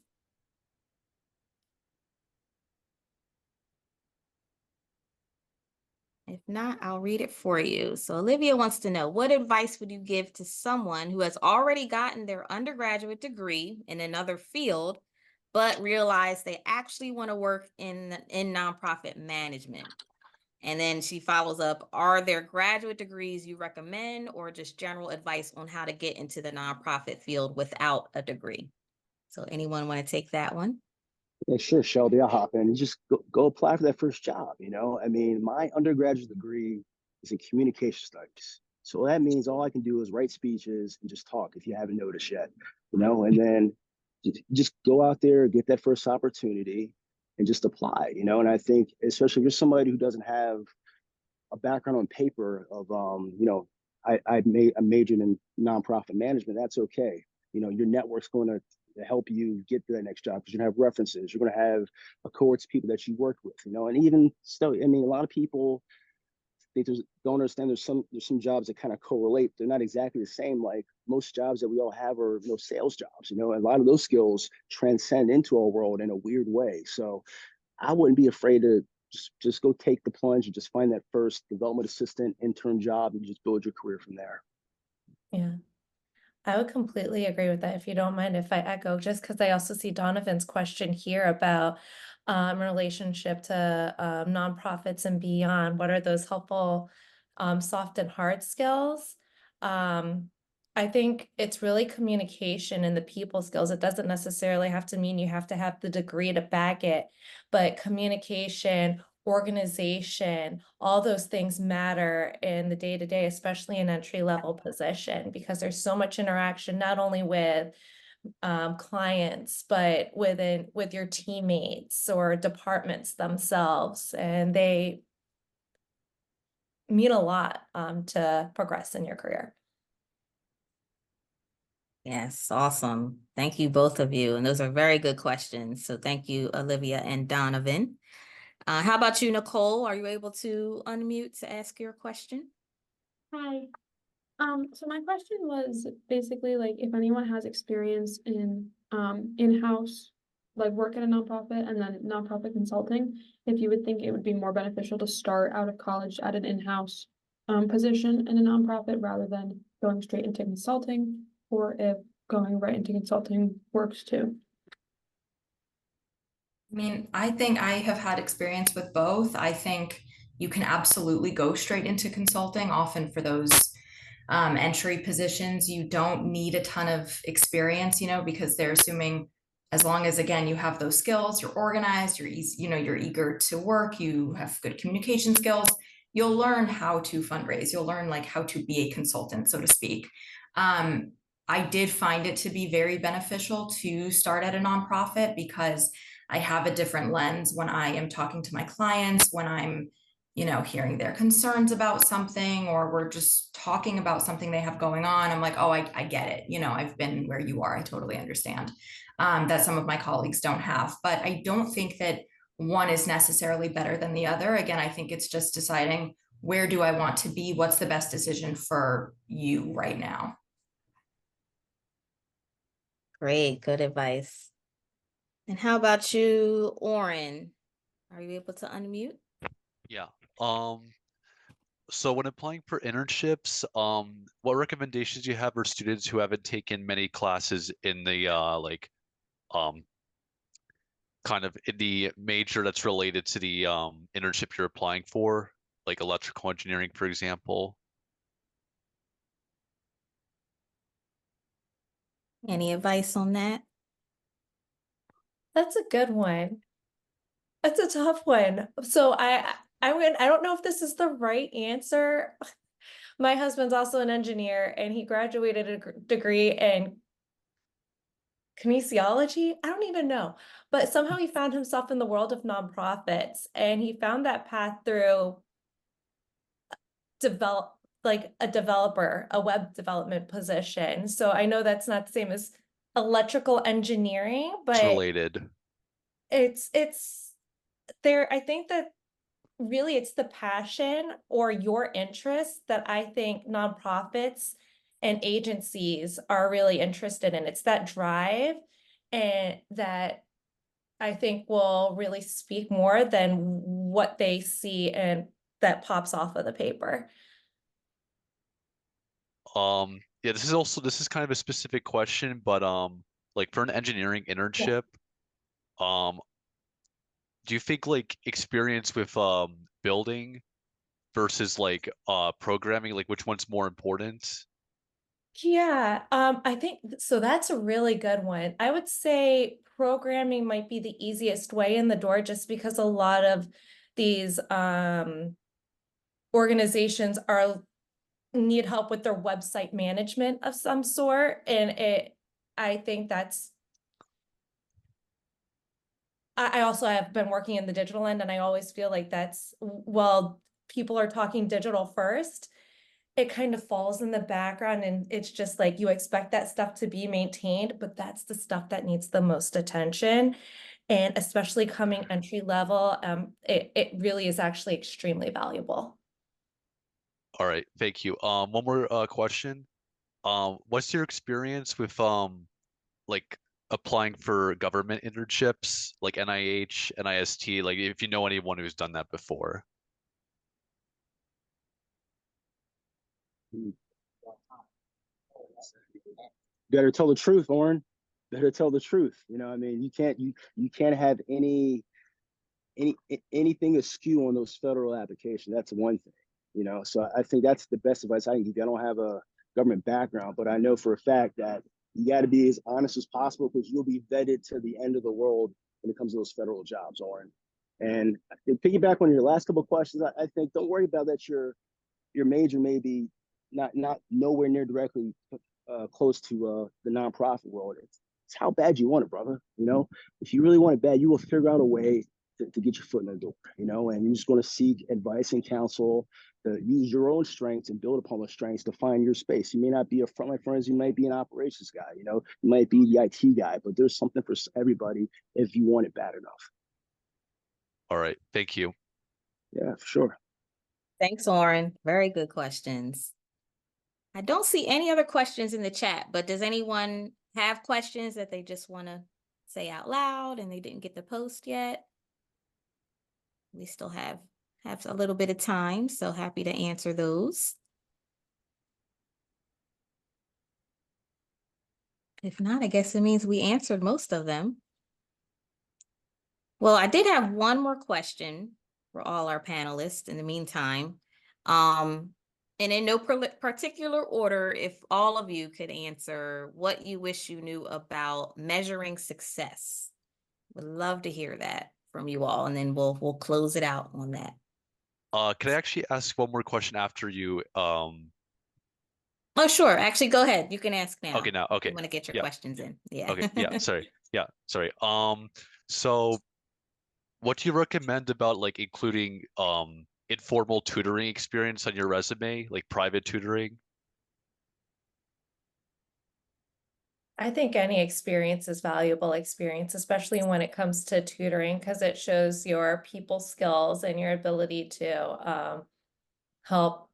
If not, I'll read it for you. So Olivia wants to know, what advice would you give to someone who has already gotten their undergraduate degree in another field, but realize they actually want to work in nonprofit management? And then she follows up, are there graduate degrees you recommend or just general advice on how to get into the nonprofit field without a degree? So anyone want to take that one? Yeah, sure, Shelby. I'll hop in and just go apply for that first job. You know, I mean, my undergraduate degree is in communication studies. So that means all I can do is write speeches and just talk if you haven't noticed yet, you know, and then just go out there, get that first opportunity and just apply, you know. And I think, especially if you're somebody who doesn't have a background on paper of, you know, I majored in nonprofit management, that's okay. You know, your network's going to help you get to that next job because you're gonna have references, you're gonna have a cohort of people that you worked with, you know, and even still, I mean, a lot of people they just don't understand there's some jobs that kind of correlate. They're not exactly the same. Like most jobs that we all have are, you know, sales jobs, you know, and a lot of those skills transcend into our world in a weird way. So I wouldn't be afraid to just go take the plunge and just find that first development assistant intern job and just build your career from there. Yeah. I would completely agree with that, if you don't mind if I echo, just because I also see Donovan's question here about relationship to nonprofits and beyond. What are those helpful soft and hard skills? I think it's really communication and the people skills. It doesn't necessarily have to mean you have to have the degree to back it, but communication, organization, all those things matter in the day-to-day, especially in entry-level position, because there's so much interaction, not only with clients, but with your teammates or departments themselves, and they mean a lot to progress in your career. Yes, awesome. Thank you, both of you. And those are very good questions. So thank you, Olivia and Donovan. How about you, Nicole? Are you able to unmute to ask your question? Hi. So my question was basically like if anyone has experience in in-house like work at a nonprofit and then nonprofit consulting, if you would think it would be more beneficial to start out of college at an in-house position in a nonprofit rather than going straight into consulting, or if going right into consulting works too. I mean, I think I have had experience with both. I think you can absolutely go straight into consulting. Often for those entry positions, you don't need a ton of experience, you know, because they're assuming as long as, again, you have those skills, you're organized, you're easy, you know, you're eager to work, you have good communication skills, you'll learn how to fundraise, you'll learn like how to be a consultant, so to speak. I did find it to be very beneficial to start at a nonprofit because I have a different lens when I am talking to my clients, when I'm, you know, hearing their concerns about something, or we're just talking about something they have going on. I'm like, oh, I get it. You know, I've been where you are. I totally understand. That some of my colleagues don't have, but I don't think that one is necessarily better than the other. Again, I think it's just deciding, where do I want to be? What's the best decision for you right now? Great, good advice. And how about you, Oren? Are you able to unmute? Yeah. So when applying for internships, what recommendations do you have for students who haven't taken many classes in the um kind of in the major that's related to the internship you're applying for, like electrical engineering, for example? Any advice on that? That's a good one. That's a tough one. So I don't know if this is the right answer. My husband's also an engineer and he graduated a degree in kinesiology. I don't even know, but somehow he found himself in the world of nonprofits and he found that path through a developer, a web development position. So I know that's not the same as electrical engineering, It's but related. it's there. I think that really it's the passion or your interest that I think nonprofits and agencies are really interested in. It's that drive and that I think will really speak more than what they see and that pops off of the paper. Yeah, this is kind of a specific question, but like for an engineering internship, um, do you think like experience with building versus like programming, like which one's more important? Yeah, I think so. That's a really good one. I would say programming might be the easiest way in the door just because a lot of these organizations are need help with their website management of some sort. And I think that's I also have been working in the digital end and I always feel like that's well, people are talking digital first. It kind of falls in the background and it's just like you expect that stuff to be maintained, but that's the stuff that needs the most attention. And especially coming entry level, it really is actually extremely valuable. All right, thank you. One more question. What's your experience with like applying for government internships like NIH, NIST, like if you know anyone who's done that before? Better tell the truth, Oren. Better tell the truth. I mean, you can't have anything askew on those federal applications. That's one thing. So I think that's the best advice I can give you. I don't have a government background, but I know for a fact that you got to be as honest as possible because you'll be vetted to the end of the world when it comes to those federal jobs, Oren. And to piggyback on your last couple of questions, I think don't worry about that. Your major may be not nowhere near directly close to the nonprofit world. It's how bad you want it, brother. If you really want it bad, you will figure out a way to get your foot in the door. And you're just going to seek advice and counsel to use your own strengths and build upon those strengths to find your space. You may not be a frontline friends, you might be an operations guy. You might be the IT guy, but there's something for everybody if you want it bad enough. All right, thank you. Yeah, for sure. Thanks, Oren. Very good questions. I don't see any other questions in the chat, but does anyone have questions that they just want to say out loud and they didn't get the post yet? We still have a little bit of time, so happy to answer those. If not, I guess it means we answered most of them. Well, I did have one more question for all our panelists in the meantime. And in no particular order, if all of you could answer what you wish you knew about measuring success. Would love to hear that from you all, and then we'll close it out on that. Can I actually ask one more question after you? Oh, sure. Actually, go ahead. You can ask now. Okay, now, okay. You want to get your Yeah. questions in. Yeah. Okay, yeah, sorry. Yeah, sorry. So what do you recommend about like including informal tutoring experience on your resume, like private tutoring? I think any experience is valuable experience, especially when it comes to tutoring, because it shows your people skills and your ability to help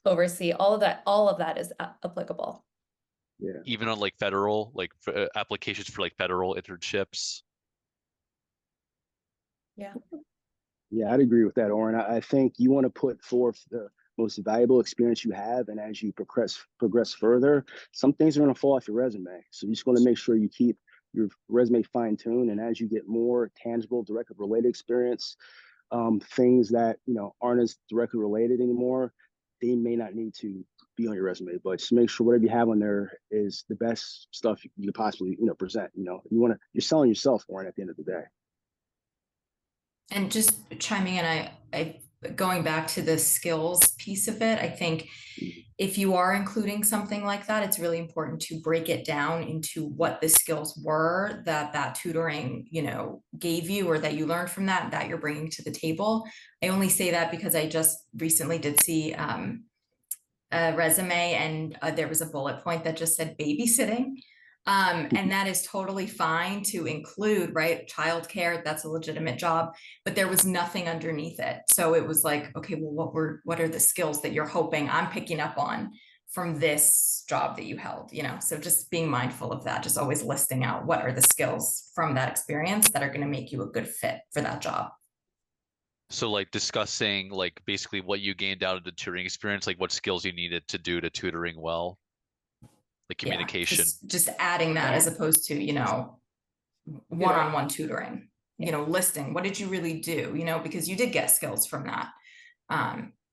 oversee all of that. All of that is applicable. Yeah. Even on like federal, like applications for like federal internships. Yeah. Yeah, I'd agree with that, Oren. I think you want to put forth the most valuable experience you have, and as you progress further, some things are going to fall off your resume. So you just want to make sure you keep your resume fine-tuned, and as you get more tangible, directly related experience, things that aren't as directly related anymore, they may not need to be on your resume. But just make sure whatever you have on there is the best stuff you could possibly present. You're selling yourself, Oren, at the end of the day. And just chiming in, I going back to the skills piece of it, I think if you are including something like that, it's really important to break it down into what the skills were that tutoring, gave you, or that you learned from that you're bringing to the table. I only say that because I just recently did see a resume, and there was a bullet point that just said babysitting. And that is totally fine to include, right? Childcare, that's a legitimate job, but there was nothing underneath it. So it was like, okay, well, what are the skills that you're hoping I'm picking up on from this job that you held, So just being mindful of that, just always listing out what are the skills from that experience that are going to make you a good fit for that job. So like discussing like basically what you gained out of the tutoring experience, like what skills you needed to do to tutoring well, like communication. Yeah, just adding that as opposed to, one-on-one tutoring, listing, what did you really do, because you did get skills from that.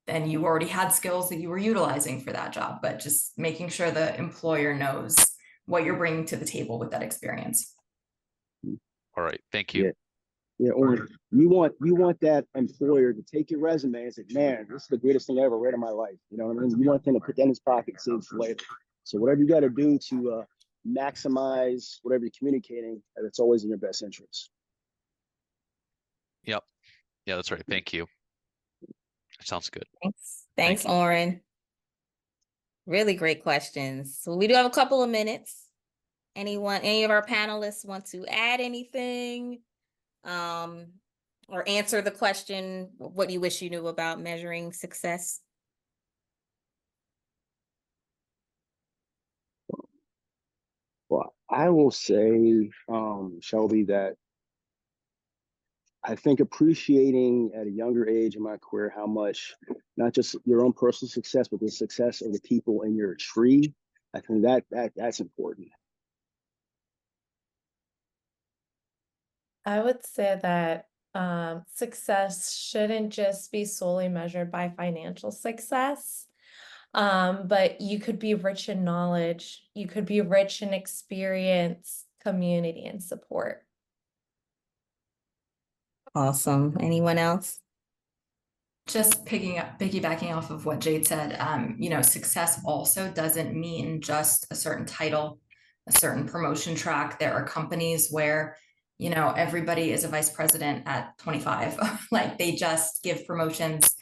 And you already had skills that you were utilizing for that job, but just making sure the employer knows what you're bringing to the table with that experience. All right, thank you. Yeah, or you want that employer to take your resume and say, man, this is the greatest thing I ever read in my life. You know what I mean? You want them to put that in his pocket and save for later. So whatever you got to do to maximize whatever you're communicating, it's always in your best interest. Yep. Yeah, that's right. Thank you. Sounds good. Thanks, Oren. Really great questions. So we do have a couple of minutes. Any of our panelists want to add anything? Or answer the question, what you wish you knew about measuring success? Well, I will say, Shelby, that I think appreciating at a younger age in my career how much not just your own personal success, but the success of the people in your tree. I think that's important. I would say that success shouldn't just be solely measured by financial success, but you could be rich in knowledge, you could be rich in experience, community, and support. Awesome. Anyone else? Just piggybacking off of what Jade said, success also doesn't mean just a certain title, a certain promotion track. There are companies where everybody is a vice president at 25. Like they just give promotions,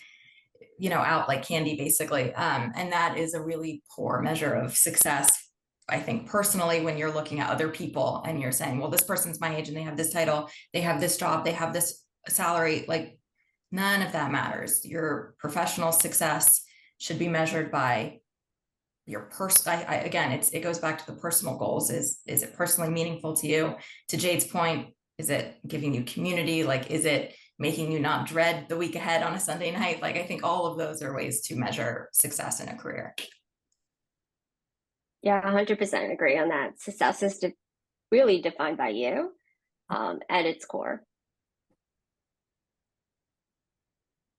out like candy, basically. And that is a really poor measure of success. I think personally, when you're looking at other people and you're saying, well, this person's my age and they have this title, they have this job, they have this salary, like none of that matters. Your professional success should be measured by your again, it goes back to the personal goals. Is it personally meaningful to you? To Jade's point, is it giving you community? Like, is it making you not dread the week ahead on a Sunday night? Like, I think all of those are ways to measure success in a career. Yeah, 100% agree on that. Success is really defined by you at its core.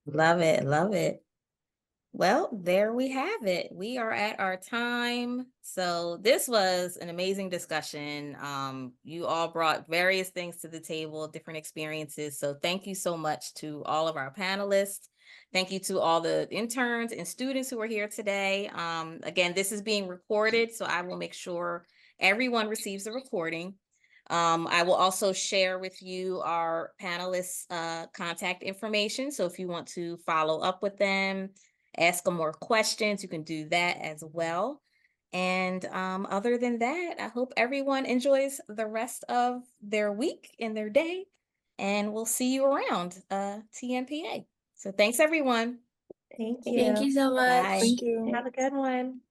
Love it. Love it. Well, there we have it. We are at our time. So this was an amazing discussion. You all brought various things to the table, different experiences. So thank you so much to all of our panelists. Thank you to all the interns and students who are here today. Again, this is being recorded, so I will make sure everyone receives the recording. I will also share with you our panelists' contact information. So if you want to follow up with them, ask them more questions, you can do that as well. And other than that, I hope everyone enjoys the rest of their week and their day. And we'll see you around TNPA. So thanks, everyone. Thank you. Thank you so much. Bye. Thank you. Have a good one.